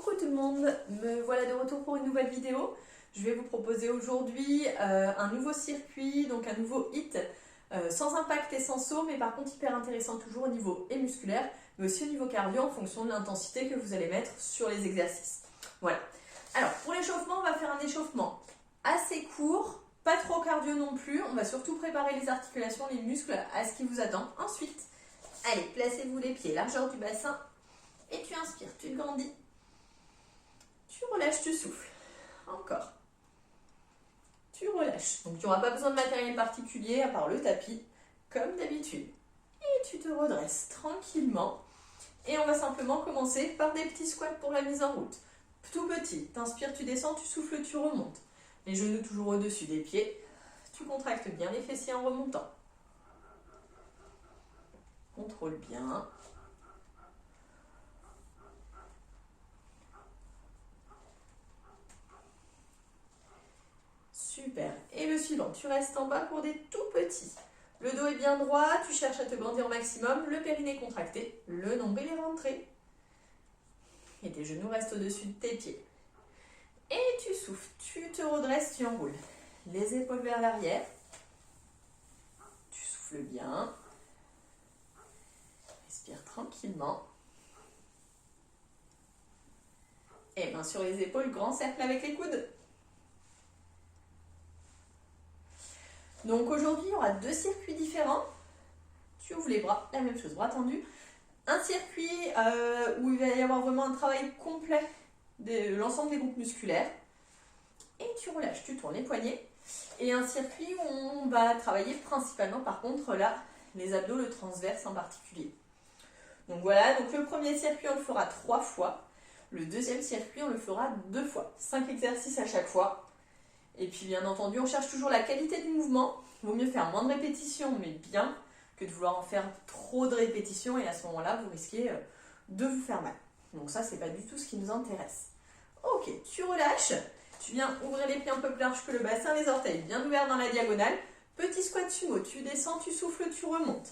Coucou tout le monde, me voilà de retour pour une nouvelle vidéo. Je vais vous proposer aujourd'hui un nouveau circuit, donc un nouveau hit sans impact et sans saut, mais par contre hyper intéressant toujours au niveau musculaire, mais aussi au niveau cardio en fonction de l'intensité que vous allez mettre sur les exercices. Voilà. Alors pour l'échauffement, on va faire un échauffement assez court, pas trop cardio non plus. On va surtout préparer les articulations, les muscles à ce qui vous attend. Ensuite, allez, placez-vous les pieds, largeur du bassin, et tu inspires, tu te grandis. Tu relâches, tu souffles. Encore. Tu relâches. Donc tu n'auras pas besoin de matériel particulier à part le tapis, comme d'habitude. Et tu te redresses tranquillement. Et on va simplement commencer par des petits squats pour la mise en route. Tout petit. T'inspires, tu descends, tu souffles, tu remontes. Les genoux toujours au-dessus des pieds. Tu contractes bien les fessiers en remontant. Contrôle bien. Super. Et le suivant, tu restes en bas pour des tout petits. Le dos est bien droit, tu cherches à te grandir au maximum, le périnée contracté, le nombril est rentré. Et tes genoux restent au-dessus de tes pieds. Et tu souffles, tu te redresses, tu enroules. Les épaules vers l'arrière. Tu souffles bien. Respire tranquillement. Et main sur les épaules, grand cercle avec les coudes. Donc aujourd'hui, il y aura deux circuits différents. Tu ouvres les bras, la même chose, bras tendus. Un circuit où il va y avoir vraiment un travail complet de l'ensemble des groupes musculaires. Et tu relâches, tu tournes les poignets. Et un circuit où on va travailler principalement, par contre, là, les abdos, le transverse en particulier. Donc voilà, donc le premier circuit, on le fera 3 fois. Le deuxième circuit, on le fera 2 fois. 5 exercices à chaque fois. Et puis bien entendu, on cherche toujours la qualité du mouvement. Il vaut mieux faire moins de répétitions, mais bien, que de vouloir en faire trop de répétitions. Et à ce moment-là, vous risquez de vous faire mal. Donc ça, c'est pas du tout ce qui nous intéresse. Ok, tu relâches. Tu viens ouvrir les pieds un peu plus larges que le bassin, les orteils bien ouverts dans la diagonale. Petit squat sumo, tu descends, tu souffles, tu remontes.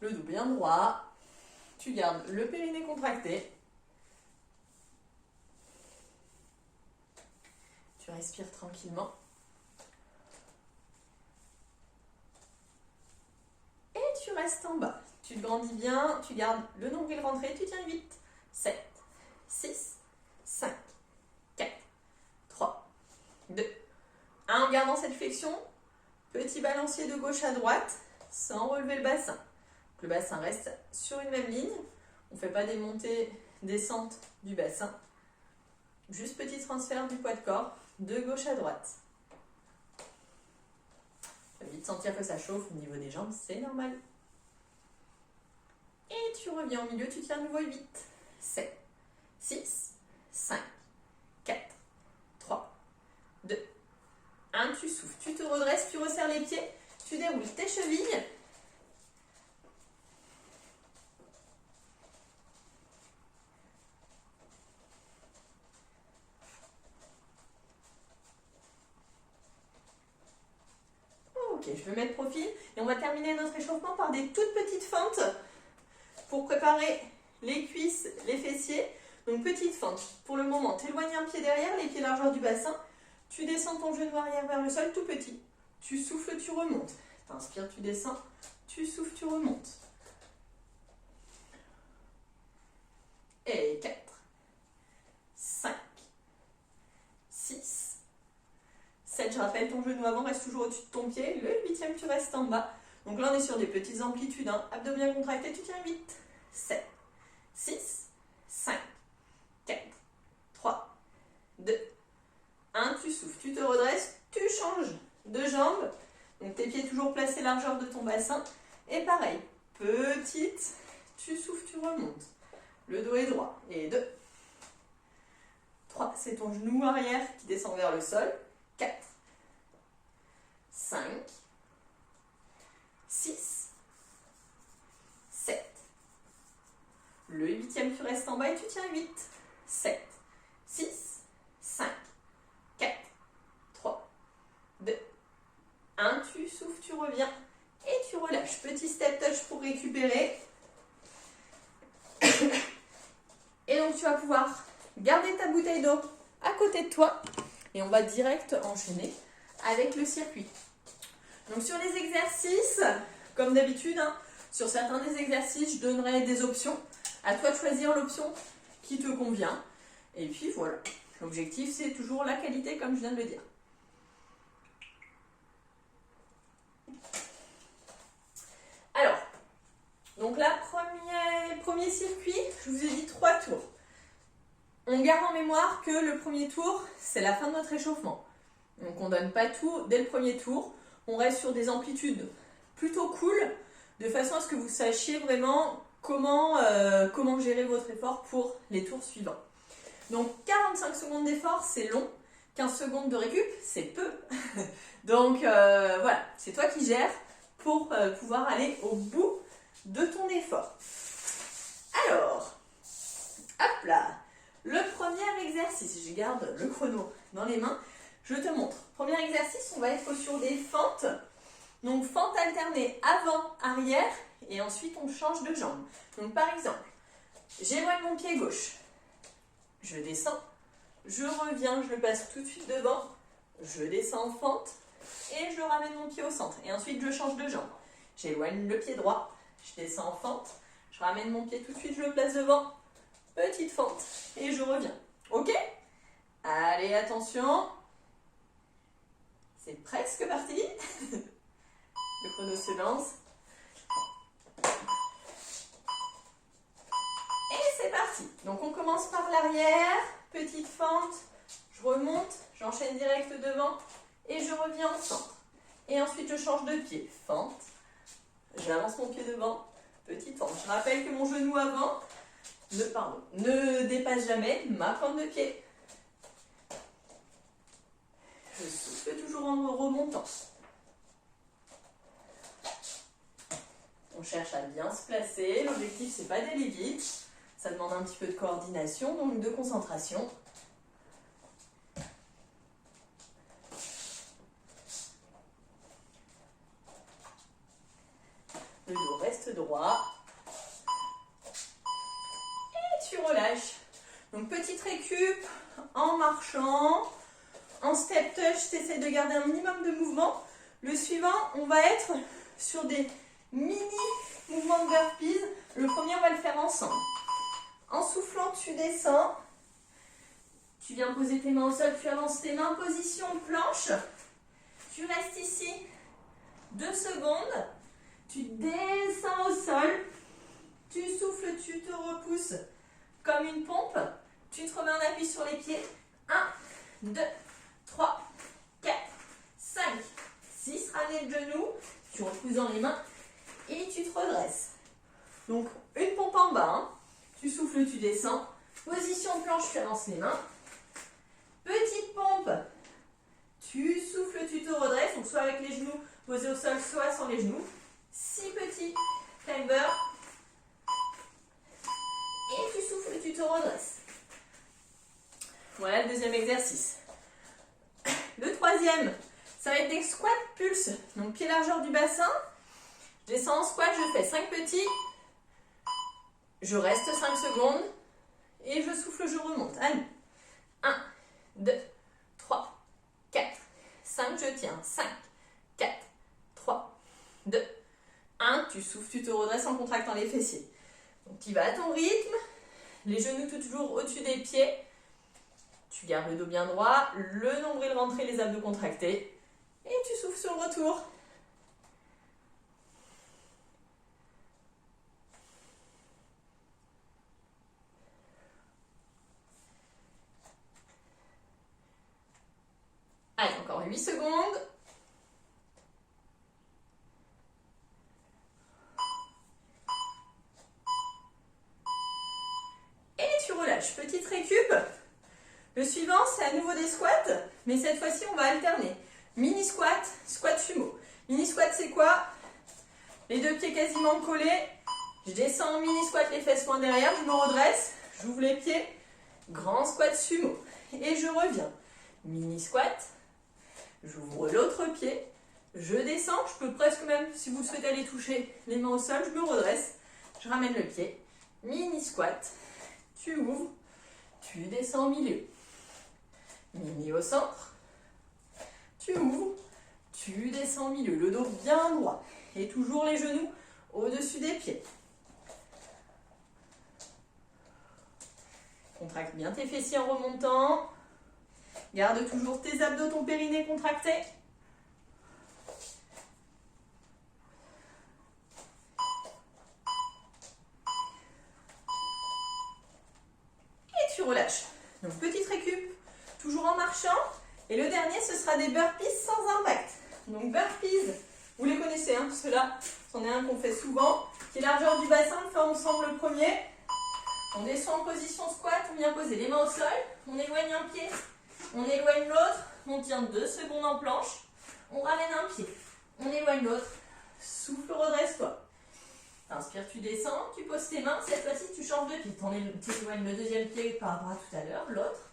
Le dos bien droit. Tu gardes le périnée contracté. Tu respires tranquillement. Et tu restes en bas. Tu te grandis bien, tu gardes le nombril rentré, tu tiens 8, 7, 6, 5, 4, 3, 2, 1. En gardant cette flexion, petit balancier de gauche à droite, sans relever le bassin. Le bassin reste sur une même ligne. On ne fait pas des montées, descentes du bassin. Juste petit transfert du poids de corps de gauche à droite. Tu vas vite sentir que ça chauffe au niveau des jambes, c'est normal. Et tu reviens au milieu, tu tiens à nouveau 8, 7, 6, 5, 4, 3, 2, 1. Tu souffles, tu te redresses, tu resserres les pieds, tu déroules tes chevilles. Ok, je vais mettre profil et on va terminer notre échauffement par des toutes petites feintes pour préparer les cuisses, les fessiers. Donc petite feinte, pour le moment, tu éloignes un pied derrière, les pieds largeur du bassin, tu descends ton genou arrière vers le sol, tout petit. Tu souffles, tu remontes. Tu inspires, tu descends, tu souffles, tu remontes. Et 4, 5, 6, 7, je rappelle, ton genou avant reste toujours au-dessus de ton pied. Le 8e, tu restes en bas. Donc là, on est sur des petites amplitudes. Abdos bien contractés, tu tiens 8, 7, 6, 5, 4, 3, 2, 1. Tu souffles, tu te redresses, tu changes de jambe. Donc tes pieds toujours placés largeur de ton bassin. Et pareil, petite, tu souffles, tu remontes. Le dos est droit. Et 2, 3, c'est ton genou arrière qui descend vers le sol. 4, 5, 6, 7. Le 8e, tu restes en bas et tu tiens 8, 7, 6, 5, 4, 3, 2, 1. Tu souffles, tu reviens et tu relâches. Petit step touch pour récupérer. Et donc tu vas pouvoir garder ta bouteille d'eau à côté de toi et on va direct enchaîner avec le circuit. Donc sur les exercices, comme d'habitude, hein, sur certains des exercices, je donnerai des options. À toi de choisir l'option qui te convient. Et puis voilà, l'objectif c'est toujours la qualité comme je viens de le dire. Alors, donc là, premier circuit, je vous ai dit 3 tours. On garde en mémoire que le premier tour, c'est la fin de notre échauffement. Donc on ne donne pas tout dès le premier tour. On reste sur des amplitudes plutôt cool, de façon à ce que vous sachiez vraiment comment gérer votre effort pour les tours suivants. Donc 45 secondes d'effort, c'est long. 15 secondes de récup, c'est peu. Donc voilà, c'est toi qui gères pour pouvoir aller au bout de ton effort. Alors, hop là, le premier exercice, je garde le chrono dans les mains, je te montre. Premier exercice, on va être sur des fentes. Donc fente alternée avant-arrière et ensuite on change de jambe. Donc par exemple, j'éloigne mon pied gauche, je descends, je reviens, je le passe tout de suite devant, je descends en fente et je ramène mon pied au centre. Et ensuite je change de jambe. J'éloigne le pied droit, je descends en fente, je ramène mon pied tout de suite, je le place devant, petite fente et je reviens. Ok? Allez, attention, c'est presque parti. Le chrono se lance. Et c'est parti. Donc on commence par l'arrière, petite fente, je remonte, j'enchaîne direct devant et je reviens au centre. Et ensuite je change de pied, fente, j'avance mon pied devant, petite fente. Je rappelle que mon genou avant ne dépasse jamais ma pointe de pied. Je souffle toujours en remontant. On cherche à bien se placer. L'objectif, c'est pas d'aller vite. Ça demande un petit peu de coordination, donc de concentration. Le dos reste droit. Et tu relâches. Donc petite récup en marchant. En step touch, tu essaies de garder un minimum de mouvement. Le suivant, on va être sur des mini mouvements de burpees. Le premier, on va le faire ensemble. En soufflant, tu descends. Tu viens poser tes mains au sol, tu avances tes mains, position planche. Tu restes ici 2 secondes. Tu descends au sol. Tu souffles, tu te repousses comme une pompe. Tu te remets en appui sur les pieds. 1, 2, 3, 4, 5, 6. Ramène le genou. Tu repousses dans les mains. Et tu te redresses. Donc, une pompe en bas. Hein. Tu souffles, tu descends. Position planche, tu avances les mains. Petite pompe. Tu souffles, tu te redresses. Donc, soit avec les genoux posés au sol, soit sans les genoux. 6 petits climbers. Et tu souffles, tu te redresses. Voilà le deuxième exercice. Le troisième, ça va être des squats pulse. Donc, pied largeur du bassin. Je descends en squat, je fais 5 petits. Je reste 5 secondes. Et je souffle, je remonte. Allez. 1, 2, 3, 4, 5. Je tiens. 5, 4, 3, 2, 1. Tu souffles, tu te redresses en contractant les fessiers. Donc, tu vas à ton rythme. Les genoux toujours au-dessus des pieds. Tu gardes le dos bien droit. Le nombril rentré, les abdos contractés. Et tu souffles sur le retour. Allez, encore 8 secondes. Et tu relâches. Petite récup. Le suivant, c'est à nouveau des squats, mais cette fois-ci, on va alterner. Mini squat, squat sumo. Mini squat, c'est quoi? Les deux pieds quasiment collés. Je descends en mini squat, les fesses loin derrière. Je me redresse. J'ouvre les pieds. Grand squat sumo. Et je reviens. Mini squat. J'ouvre l'autre pied. Je descends. Je peux presque même, si vous souhaitez aller toucher les mains au sol, je me redresse. Je ramène le pied. Mini squat. Tu ouvres. Tu tu descends au milieu. Mini au centre. Tu ouvres, tu descends au milieu. Le dos bien droit. Et toujours les genoux au-dessus des pieds. Contracte bien tes fessiers en remontant. Garde toujours tes abdos, ton périnée contracté. Et tu relâches. Donc petite récup, toujours en marchant. Et le dernier, ce sera des burpees sans impact. Donc burpees, vous les connaissez, hein, ceux-là, c'en est un qu'on fait souvent. Qui est largeur du bassin, on fait ensemble le premier. On descend en position squat, on vient poser les mains au sol. On éloigne un pied, on éloigne l'autre. On tient 2 secondes en planche. On ramène un pied, on éloigne l'autre. Souffle, redresse-toi. Inspire, tu descends, tu poses tes mains. Cette fois-ci, tu changes de pied. Tu éloignes le deuxième pied par rapport à tout à l'heure. L'autre,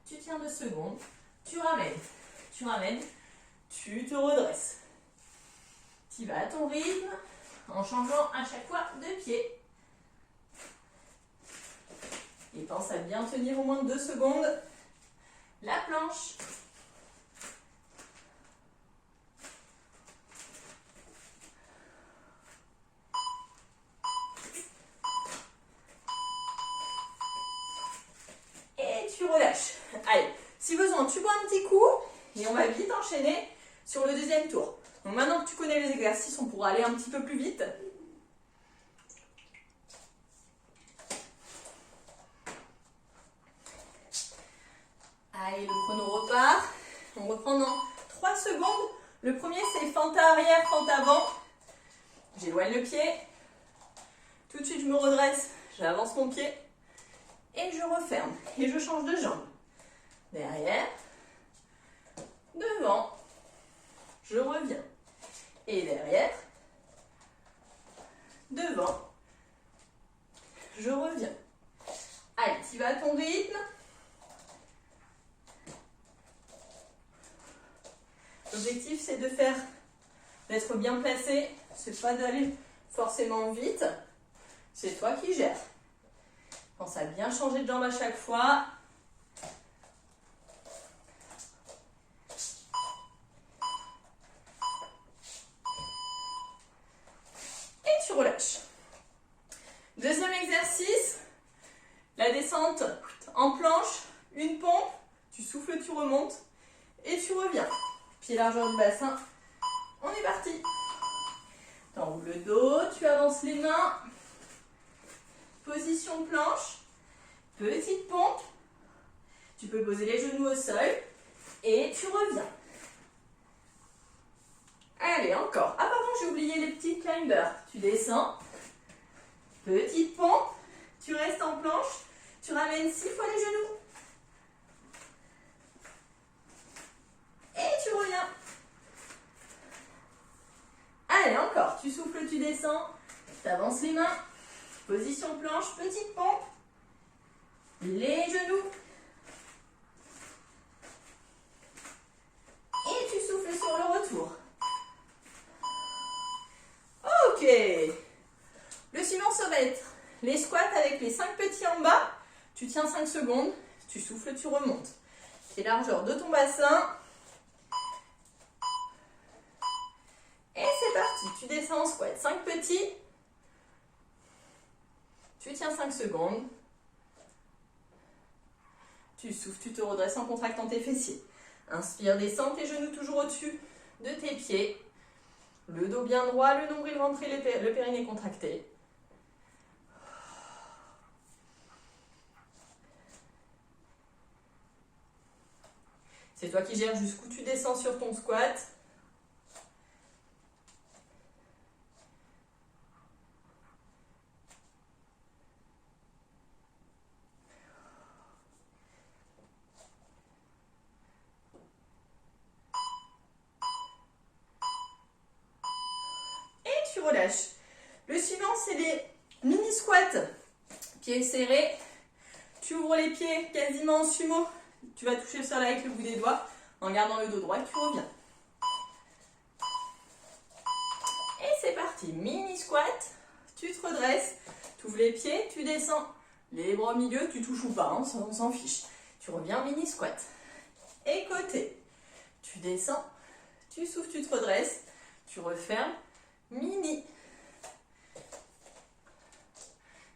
tu tiens 2 secondes. Tu ramènes, tu te redresses. Tu vas à ton rythme en changeant à chaque fois de pied. Et pense à bien tenir au moins 2 secondes la planche. Et tu relâches. Allez, si besoin, tu bois un petit coup et on va vite enchaîner sur le deuxième tour. Donc maintenant que tu connais les exercices, on pourra aller un petit peu plus vite. Allez, le chrono repart. On reprend dans 3 secondes. Le premier, c'est fente arrière, fente avant. J'éloigne le pied. Tout de suite, je me redresse. J'avance mon pied. Et je referme. Et je change de jambe. Derrière. Devant. Je reviens. Et derrière. Devant. Je reviens. Allez, tu vas à ton rythme. L'objectif, c'est d'être bien placé. C'est pas d'aller forcément vite. C'est toi qui gères. Pense à bien changer de jambe à chaque fois. Et tu relâches. Deuxième exercice. La descente en planche. Une pompe. Tu souffles, tu remontes. Et tu reviens. Pied largeur du bassin. On est parti. Tu enroules le dos. Tu avances les mains. Position planche. Petite pompe. Tu peux poser les genoux au sol. Et tu reviens. Allez, encore. Ah pardon, j'ai oublié les petits climbers. Tu descends. Petite pompe. Tu restes en planche. Tu ramènes 6 fois les genoux. Et tu reviens. Allez, encore. Tu souffles, tu descends. Tu avances les mains. Position planche, petite pompe. Les genoux. Et tu souffles sur le retour. Ok. Le suivant, ça va être les squats avec les 5 petits en bas. Tu tiens 5 secondes. Tu souffles, tu remontes. Et largeur de ton bassin. Et c'est parti. Tu descends en squat. 5 petits. Tu tiens 5 secondes. Tu souffles, tu te redresses en contractant tes fessiers. Inspire, descends tes genoux toujours au-dessus de tes pieds. Le dos bien droit, le nombril rentré, le périnée contracté. C'est toi qui gères jusqu'où tu descends sur ton squat. Relâche. Le suivant, c'est les mini squats. Pieds serrés. Tu ouvres les pieds quasiment en sumo. Tu vas toucher le sol avec le bout des doigts en gardant le dos droit et tu reviens. Et c'est parti. Mini squat. Tu te redresses. Tu ouvres les pieds. Tu descends Les bras au milieu, tu touches ou pas, hein, on s'en fiche. Tu reviens mini squat. Et côté. Tu descends, tu souffles, tu te redresses, tu refermes, mini.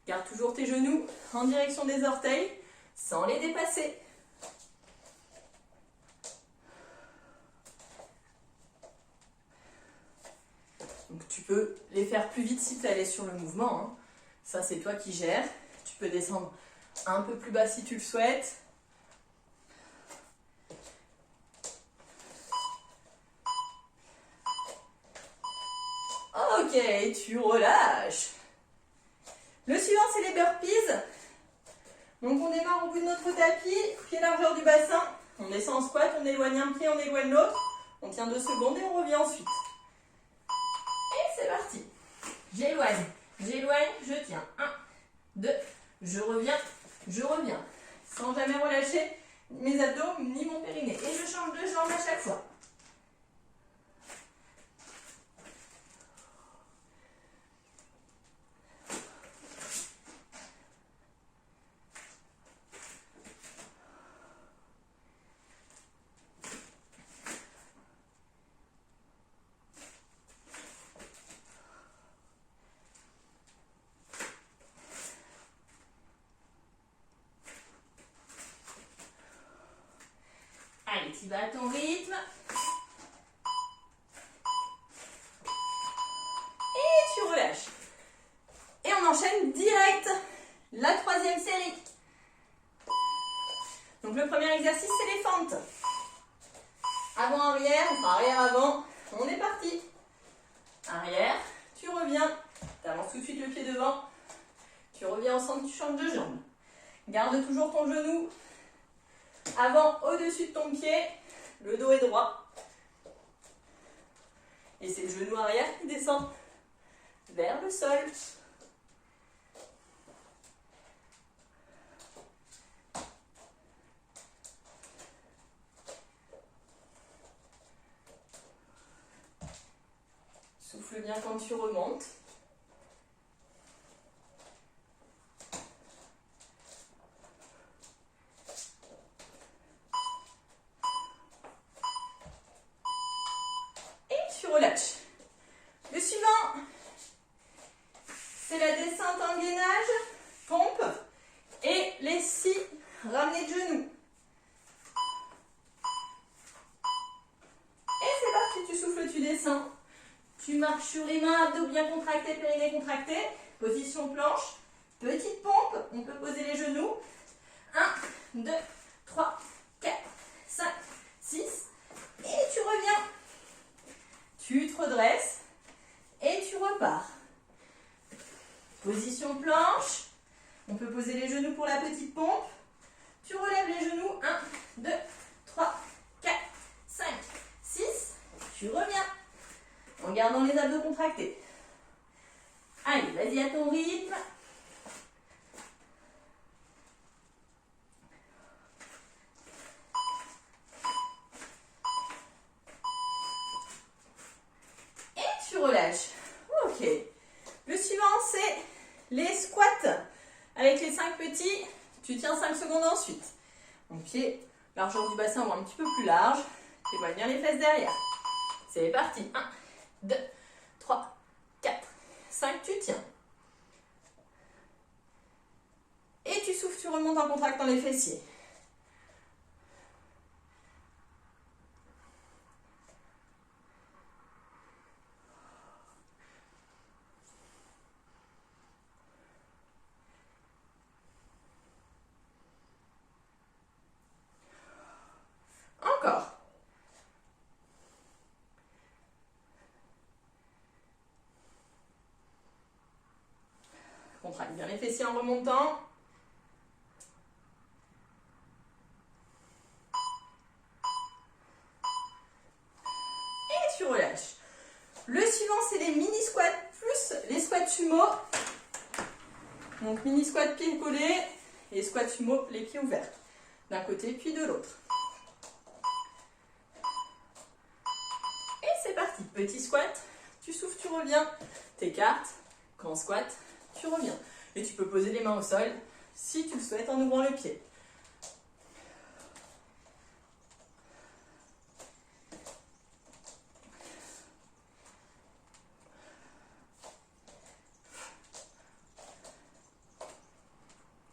Garde toujours tes genoux en direction des orteils sans les dépasser. Donc tu peux les faire plus vite si tu es à l'aise sur le mouvement, hein. Ça c'est toi qui gères. Tu peux descendre un peu plus bas si tu le souhaites. Ok, tu relâches. Le suivant, c'est les burpees. Donc on démarre au bout de notre tapis, pied largeur du bassin. On descend en squat, on éloigne un pied, on éloigne l'autre. On tient 2 secondes et on revient ensuite. Et c'est parti. J'éloigne, je tiens. 1, 2, je reviens. Sans jamais relâcher mes abdos ni mon périnée. Et je change de jambe à chaque fois. Allez, tu vas à ton rythme. Et tu relâches. Et on enchaîne direct la 3e série. Donc le premier exercice, c'est les fentes. Avant-arrière, enfin arrière-avant. On est parti. Arrière, tu reviens. Tu avances tout de suite le pied devant. Tu reviens au centre, tu changes de jambe. Garde toujours ton genou avant au-dessus de ton pied. Le dos est droit. Et c'est le genou arrière qui descend vers le sol. Souffle bien quand tu remontes. Et tu relâches. Le suivant, c'est la descente en gainage, pompe et les 6 ramenés de genoux. Et c'est parti, tu souffles, tu descends. Tu marches sur les mains, abdos bien contractés, périnée contracté. Position planche, petite pompe, on peut poser les genoux. 1, 2, 3, 4, 5, 6. Et tu reviens. Tu te redresses et tu repars. Position planche. On peut poser les genoux pour la petite pompe. Tu relèves les genoux. 1, 2, 3, 4, 5, 6. Tu reviens. En gardant les abdos contractés. Allez, vas-y à ton rythme. Et tu relâches. Ok. Le suivant, c'est les squats. Avec les 5 petits, tu tiens 5 secondes ensuite. Donc pied, largeur du bassin ou un petit peu plus large. Tu éloignes bien les fesses derrière. C'est parti. 1, 2, 3, 4, 5, tu tiens. Et tu souffles, tu remontes en contractant les fessiers. Encore. Contracte bien les fessiers en remontant. Et tu relâches. Le suivant, c'est les mini squats plus les squats sumo. Donc mini squat pieds collés et squat sumo les pieds ouverts. D'un côté puis de l'autre. Et c'est parti. Petit squat, tu souffles, tu reviens. T'écartes. Grand squat, tu reviens. Et tu peux poser les mains au sol si tu le souhaites en ouvrant le pied.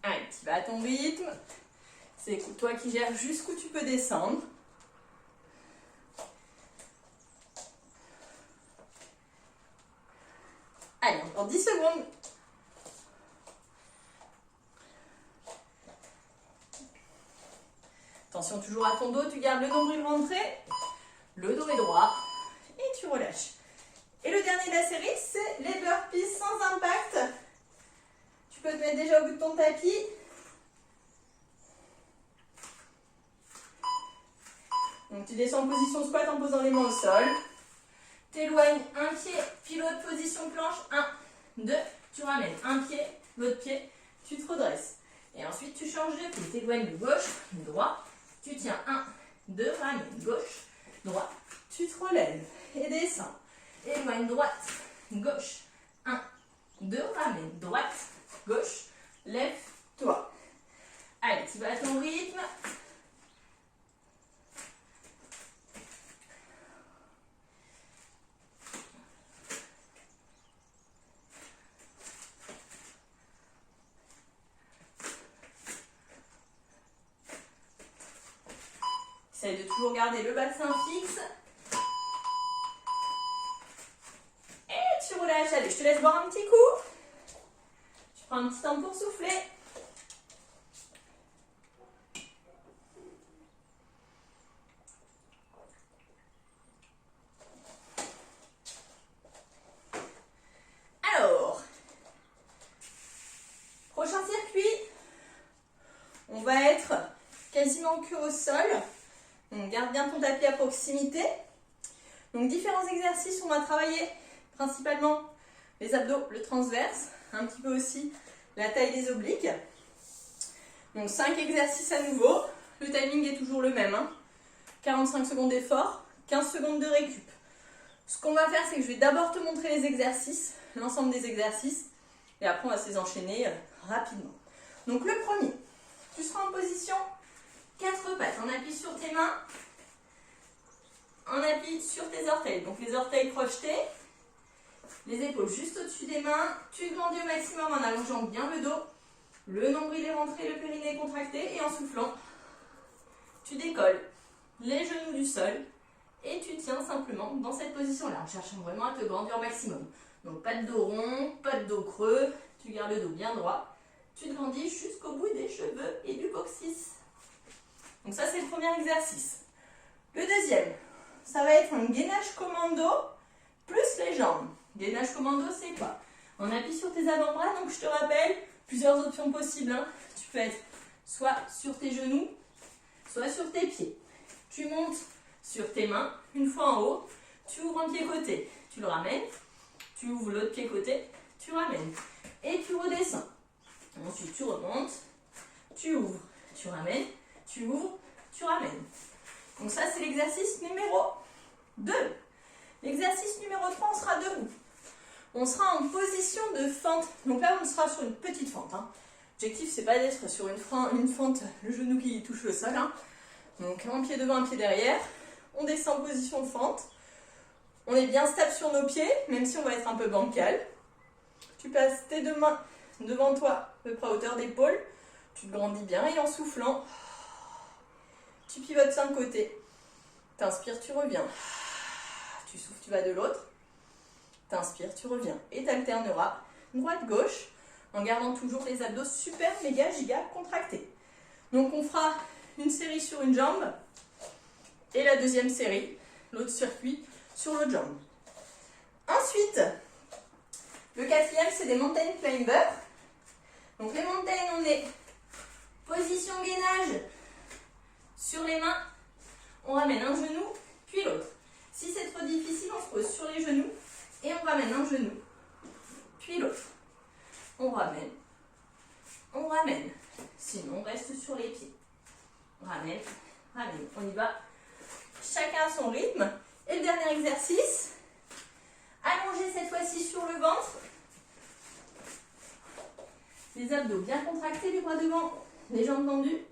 Allez, tu vas à ton rythme. C'est toi qui gères jusqu'où tu peux descendre. Allez, encore 10 secondes. Attention toujours à ton dos, tu gardes le nombril rentré, le dos est droit et tu relâches. Et le dernier de la série, c'est les burpees sans impact. Tu peux te mettre déjà au bout de ton tapis. Donc tu descends en position squat en posant les mains au sol. T'éloignes un pied, puis l'autre, position planche. 1, 2, tu ramènes un pied, l'autre pied, tu te redresses. Et ensuite tu changes de pied, t'éloignes de gauche, droit. Tu tiens 1, 2, ramène gauche, droite. Tu te relèves et descends. Éloigne droite, gauche. 1, 2, ramène droite, gauche. Lève-toi. Allez, tu vas à ton rythme. Essaye de toujours garder le bassin fixe. Et tu relâches. Allez, je te laisse boire un petit coup. Tu prends un petit temps pour souffler. Alors, prochain circuit. On va être quasiment que au sol. Donc, garde bien ton tapis à proximité. Donc, différents exercices, on va travailler principalement les abdos, le transverse, un petit peu aussi la taille des obliques. Donc, 5 exercices à nouveau. Le timing est toujours le même. 45 secondes d'effort, 15 secondes de récup. Ce qu'on va faire, c'est que je vais d'abord te montrer les exercices, l'ensemble des exercices, et après, on va se les enchaîner rapidement. Donc, le premier, tu seras en position 4 pattes, on appuie sur tes mains, on appuie sur tes orteils, donc les orteils projetés, les épaules juste au-dessus des mains, tu grandis au maximum en allongeant bien le dos, le nombril est rentré, le périnée est contracté, et en soufflant, tu décolles les genoux du sol, et tu tiens simplement dans cette position-là, en cherchant vraiment à te grandir au maximum. Donc pas de dos rond, pas de dos creux, tu gardes le dos bien droit, tu te grandis jusqu'au bout des cheveux et du coccyx. Donc ça, c'est le premier exercice. Le deuxième, ça va être un gainage commando plus les jambes. Gainage commando, c'est quoi? On appuie sur tes avant-bras, donc je te rappelle, plusieurs options possibles. Tu peux être soit sur tes genoux, soit sur tes pieds. Tu montes sur tes mains, une fois en haut, tu ouvres un pied côté, tu le ramènes, tu ouvres l'autre pied côté, tu ramènes, et tu redescends. Ensuite, tu remontes, tu ouvres, tu ramènes, tu ouvres, tu ramènes. Donc ça, c'est l'exercice numéro 2. L'exercice numéro 3, on sera debout. On sera en position de fente. Donc là, on sera sur une petite fente. L'objectif, c'est pas d'être sur une fente, le genou qui touche le sol. Donc un pied devant, un pied derrière. On descend en position de fente. On est bien stable sur nos pieds, même si on va être un peu bancal. Tu passes tes deux mains devant toi, à peu près à hauteur d'épaule. Tu te grandis bien et en soufflant, tu pivotes d'un côté. T'inspires, tu reviens. Tu souffles, tu vas de l'autre. T'inspires, tu reviens. Et tu alterneras droite-gauche en gardant toujours les abdos super, méga, giga contractés. Donc on fera une série sur une jambe et la deuxième série, l'autre circuit, sur l'autre jambe. Ensuite, le quatrième, c'est des mountain climbers. Donc les mountains, on est position gainage sur les mains. On ramène un genou, puis l'autre. Si c'est trop difficile, on se pose sur les genoux et on ramène un genou, puis l'autre. On ramène, on ramène. Sinon, on reste sur les pieds. On ramène, ramène. On y va. Chacun à son rythme. Et le dernier exercice, allongé cette fois-ci sur le ventre. Les abdos bien contractés, les bras devant, les jambes tendues.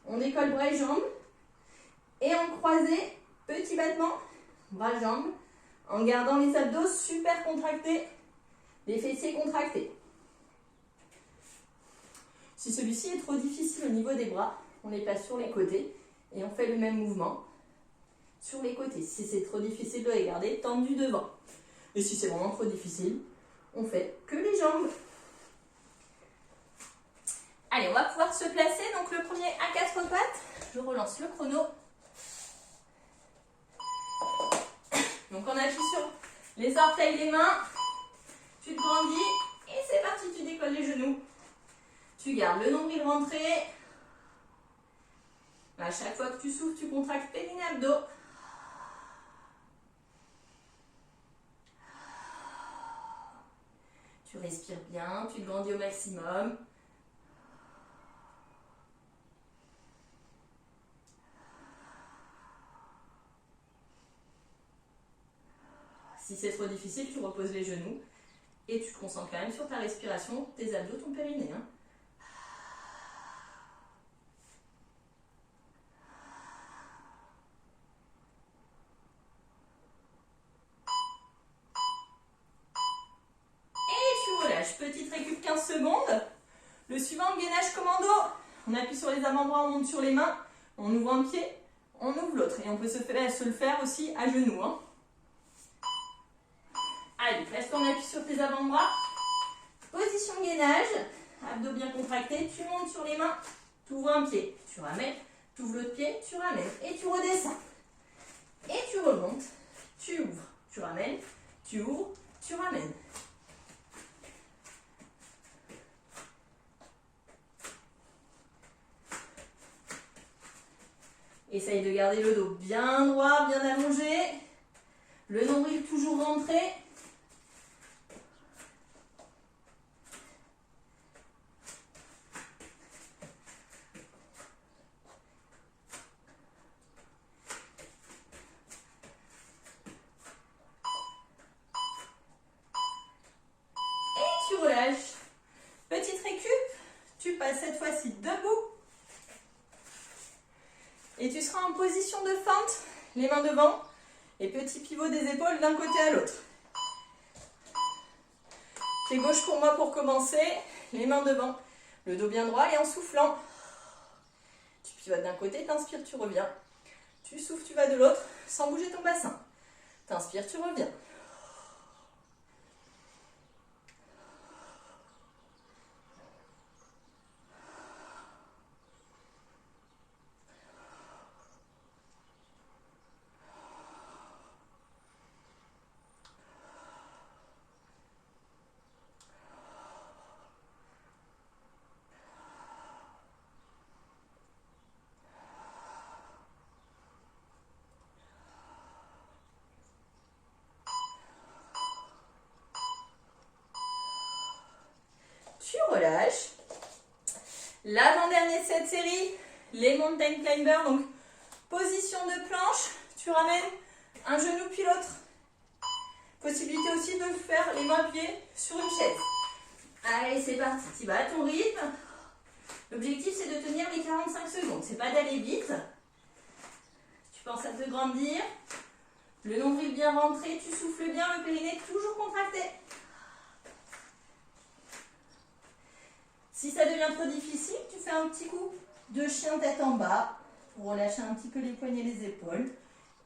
On décolle bras et jambes. Et en croisé, petit battement, bras, jambes, en gardant les abdos super contractés, les fessiers contractés. Si celui-ci est trop difficile au niveau des bras, on les place sur les côtés et on fait le même mouvement sur les côtés. Si c'est trop difficile de les garder, tendu devant. Et si c'est vraiment trop difficile, on fait que les jambes. Allez, on va pouvoir se placer. Donc le premier à 4 pattes. Je relance le chrono. Donc on appuie sur les orteils, les mains. Tu te grandis et c'est parti, tu décolles les genoux. Tu gardes le nombril rentré. À chaque fois que tu souffles, tu contractes périnée, abdos. Tu respires bien, tu te grandis au maximum. Si c'est trop difficile, tu reposes les genoux et tu te concentres quand même sur ta respiration, tes abdos, ton périnée. Petite récup 15 secondes. Le suivant, gainage commando. On appuie sur les avant-bras, on monte sur les mains. On ouvre un pied, on ouvre l'autre. Et on peut se le faire aussi à genoux. Allez, place ton appui sur tes avant-bras. Position gainage. Abdos bien contractés. Tu montes sur les mains. Tu ouvres un pied. Tu ramènes. Tu ouvres l'autre pied. Tu ramènes. Et tu redescends. Et tu remontes. Tu ouvres. Tu ramènes. Tu ouvres. Tu ramènes. Essaye de garder le dos bien droit, bien allongé. Le nombril toujours rentré. Et tu relâches. Petite récup. Tu passes cette fois-ci debout. Et tu seras en position de fente, les mains devant, et petit pivot des épaules d'un côté à l'autre. Pied gauche pour moi pour commencer, les mains devant, le dos bien droit et en soufflant. Tu pivotes d'un côté, t'inspires, tu reviens. Tu souffles, tu vas de l'autre, sans bouger ton bassin. T'inspires, tu reviens. Tu relâches. L'avant-dernier de cette série, les mountain climbers. Donc, position de planche. Tu ramènes un genou puis l'autre. Possibilité aussi de faire les mains pieds sur une chaise. Allez, c'est parti. Tu vas à ton rythme. L'objectif, c'est de tenir les 45 secondes. C'est pas d'aller vite. Tu penses à te grandir. Le nombril bien rentré. Tu souffles bien. Le périnée toujours contracté. Si ça devient trop difficile, tu fais un petit coup de chien tête en bas pour relâcher un petit peu les poignets et les épaules.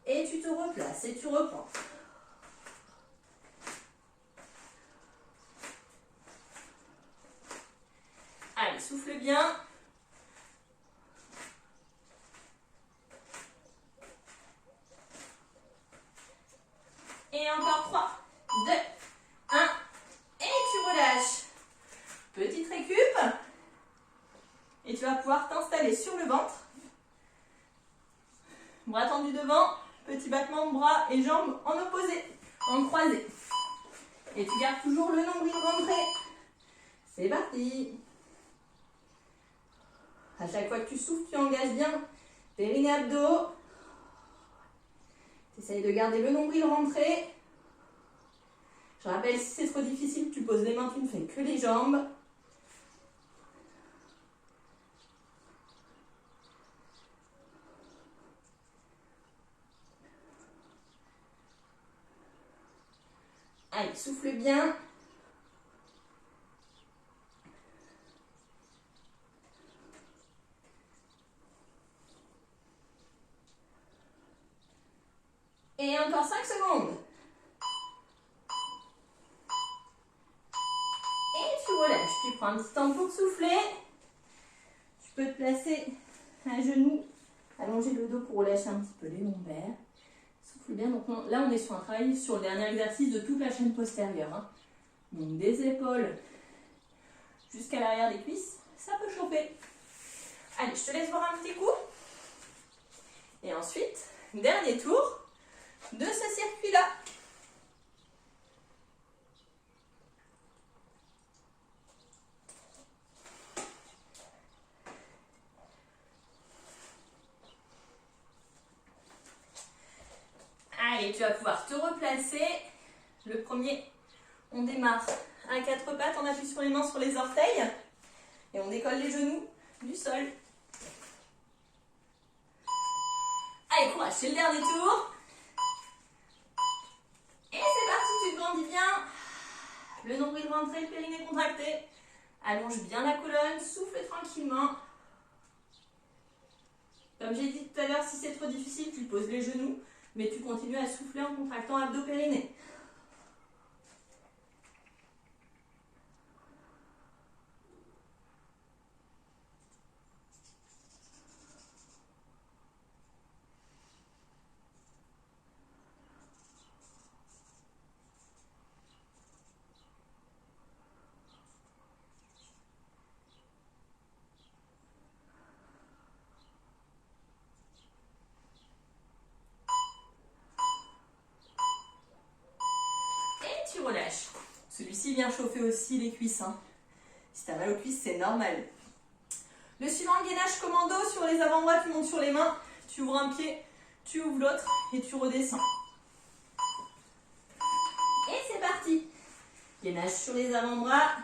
Et tu te replaces et tu reprends. Allez, souffle bien. Et encore 3, 2, 1. Et tu relâches. Petite récup. Et tu vas pouvoir t'installer sur le ventre. Bras tendus devant. Petit battement de bras et jambes en opposé, en croisé. Et tu gardes toujours le nombril rentré. C'est parti. À chaque fois que tu souffles, tu engages bien périnée, abdos. Tu essayes de garder le nombril rentré. Je rappelle, si c'est trop difficile, tu poses les mains, tu ne fais que les jambes. Allez, souffle bien. Et encore 5 secondes. Et tu relâches. Tu prends un petit temps pour souffler. Tu peux te placer à genoux, allonger le dos pour relâcher un petit peu les lombaires. Souffle bien. Donc là, on est sur un travail sur le dernier exercice de toute la chaîne postérieure. Hein. Donc des épaules jusqu'à l'arrière des cuisses, ça peut chauffer. Allez, je te laisse voir un petit coup. Et ensuite, dernier tour de ce circuit-là. Allez, tu vas pouvoir te replacer. Le premier, on démarre à 4 pattes, on appuie sur les mains sur les orteils et on décolle les genoux du sol. Allez, courage, c'est le dernier tour. Et c'est parti, tu te grandis bien. Le nombril rentré, le périnée contracté. Allonge bien la colonne, souffle tranquillement. Comme j'ai dit tout à l'heure, si c'est trop difficile, tu poses les genoux, mais tu continues à souffler en contractant abdos-périnée. Relâche. Celui-ci vient chauffer aussi les cuisses. Hein. Si tu as mal aux cuisses, c'est normal. Le suivant, gainage commando sur les avant-bras, tu montes sur les mains, tu ouvres un pied, tu ouvres l'autre et tu redescends. Et c'est parti. Gainage sur les avant-bras,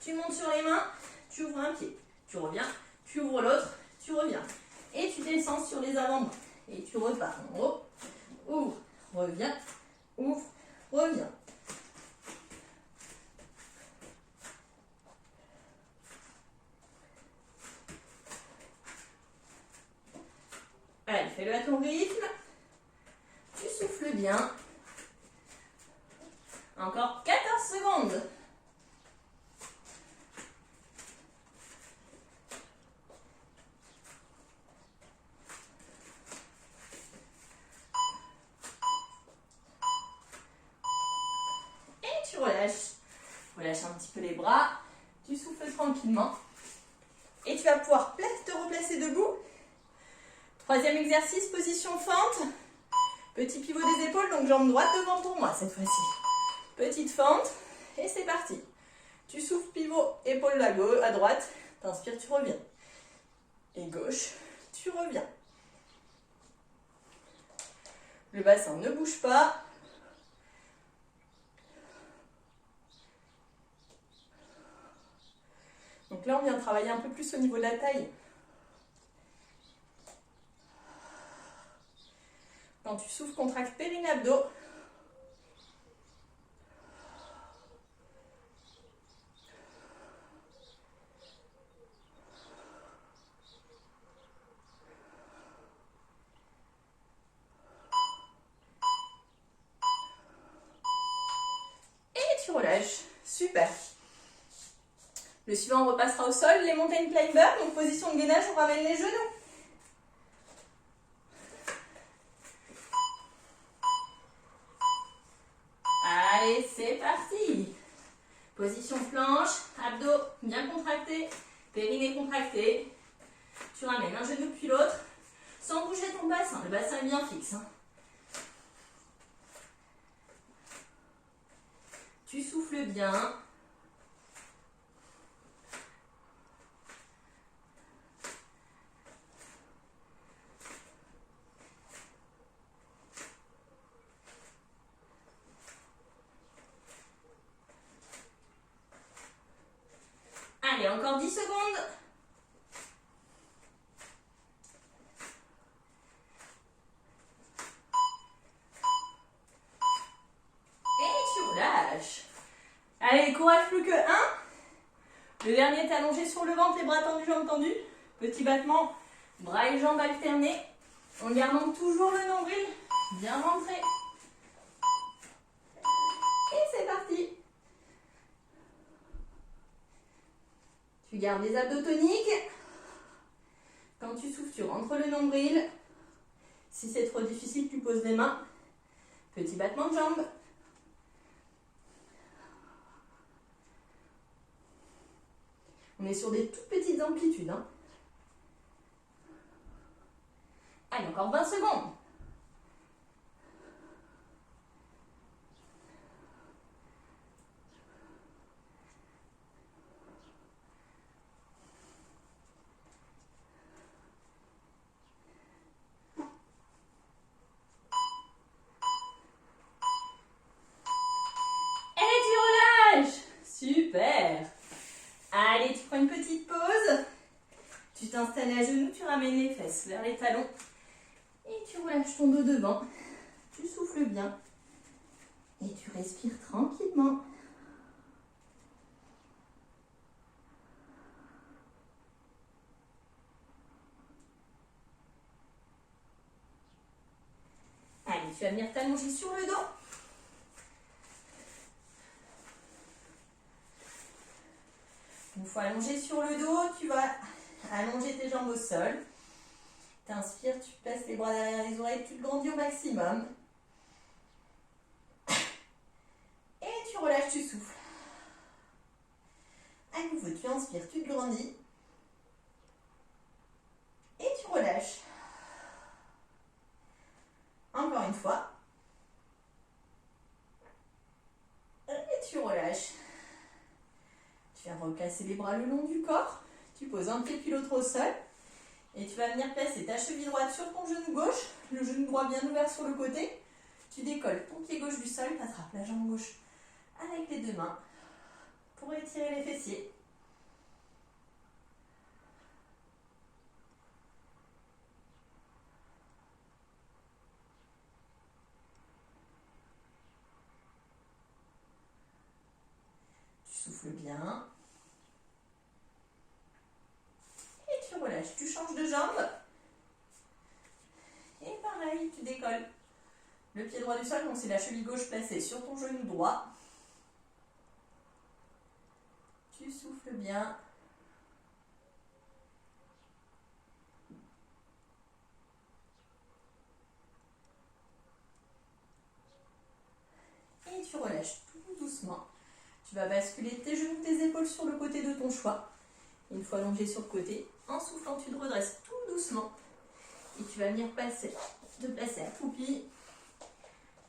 tu montes sur les mains, tu ouvres un pied, tu reviens, tu ouvres l'autre, tu reviens. Et tu descends sur les avant-bras. Et tu repars en haut, ouvre, reviens, ouvre, reviens. Allez, fais-le à ton rythme. Tu souffles bien. Encore 14 secondes. Et tu relâches. Relâche un petit peu les bras. Tu souffles tranquillement. Et tu vas pouvoir te replacer debout. Troisième exercice, position fente. Petit pivot des épaules, donc jambe droite devant pour moi cette fois-ci. Petite fente, et c'est parti. Tu souffles, pivot, épaule à gauche, à droite. T'inspires, tu reviens. Et gauche, tu reviens. Le bassin ne bouge pas. Donc là, on vient travailler un peu plus au niveau de la taille. Quand tu souffles, contracte périnée-abdos. Et tu relâches. Super. Le suivant, on repassera au sol, les mountain climbers. Donc position de gainage, on ramène les genoux. Allez, c'est parti. Position planche, abdos bien contractés, périnée contracté. Tu ramènes un genou puis l'autre, sans bouger ton bassin. Le bassin est bien fixe. Hein. Tu souffles bien. Allez, encore 10 secondes. Et tu relâches. courage, plus que 1. Le dernier, t'es allongé sur le ventre, les bras tendus, jambes tendues. Petit battement, bras et jambes alternés. En gardant toujours le nombril bien rentré. Et c'est parti. Tu gardes les abdos toniques. Quand tu souffles, tu rentres le nombril. Si c'est trop difficile, tu poses les mains. Petit battement de jambes. On est sur des toutes petites amplitudes. Hein. Allez, encore 20 secondes. Et tu relâches. Super. Allez, tu prends une petite pause. Tu t'installes à genoux, tu ramènes les fesses vers les talons. Et tu relâches ton dos devant. Tu souffles bien. Et tu respires tranquillement. Allez, tu vas venir t'allonger sur le dos. Une fois allongé sur le dos, tu vas allonger tes jambes au sol. T'inspires, tu places les bras derrière les oreilles, tu te grandis au maximum. Et tu relâches, tu souffles. À nouveau, tu inspires, tu te grandis. Et tu relâches. Encore une fois. Et tu relâches. Tu viens replacer les bras le long du corps. Tu poses un pied puis l'autre au sol. Et tu vas venir placer ta cheville droite sur ton genou gauche. Le genou droit bien ouvert sur le côté. Tu décolles ton pied gauche du sol. Tu attrapes la jambe gauche avec les deux mains pour étirer les fessiers. Tu souffles bien. Et tu relâches. Tu changes de jambe. Et pareil, tu décolles. Le pied droit du sol, donc c'est la cheville gauche placée sur ton genou droit. Tu souffles bien. Et tu relâches tout doucement. Tu vas basculer tes genoux, tes épaules sur le côté de ton choix. Une fois allongé sur le côté, en soufflant, tu te redresses tout doucement. Et tu vas venir te placer accroupi.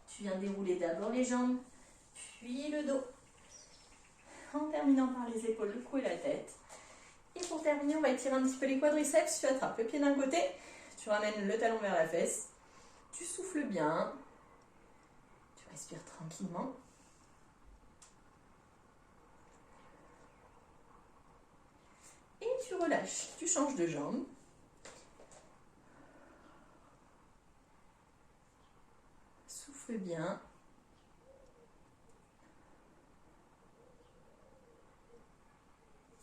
Tu viens dérouler d'abord les jambes, puis le dos. En terminant par les épaules, le cou et la tête. Et pour terminer, on va étirer un petit peu les quadriceps. Tu attrapes le pied d'un côté, tu ramènes le talon vers la fesse. Tu souffles bien. Tu respires tranquillement. Et tu relâches. Tu changes de jambe. Souffle bien.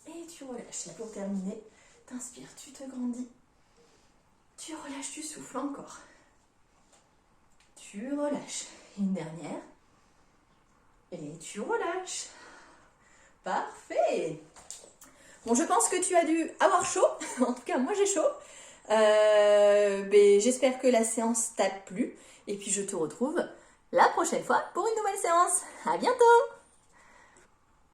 Et tu relâches. Et pour terminer, t'inspires, tu te grandis. Tu relâches, tu souffles encore. Tu relâches. Une dernière. Et tu relâches. Parfait. Bon, je pense que tu as dû avoir chaud. En tout cas, moi j'ai chaud. Mais j'espère que la séance t'a plu. Et puis je te retrouve la prochaine fois pour une nouvelle séance. À bientôt!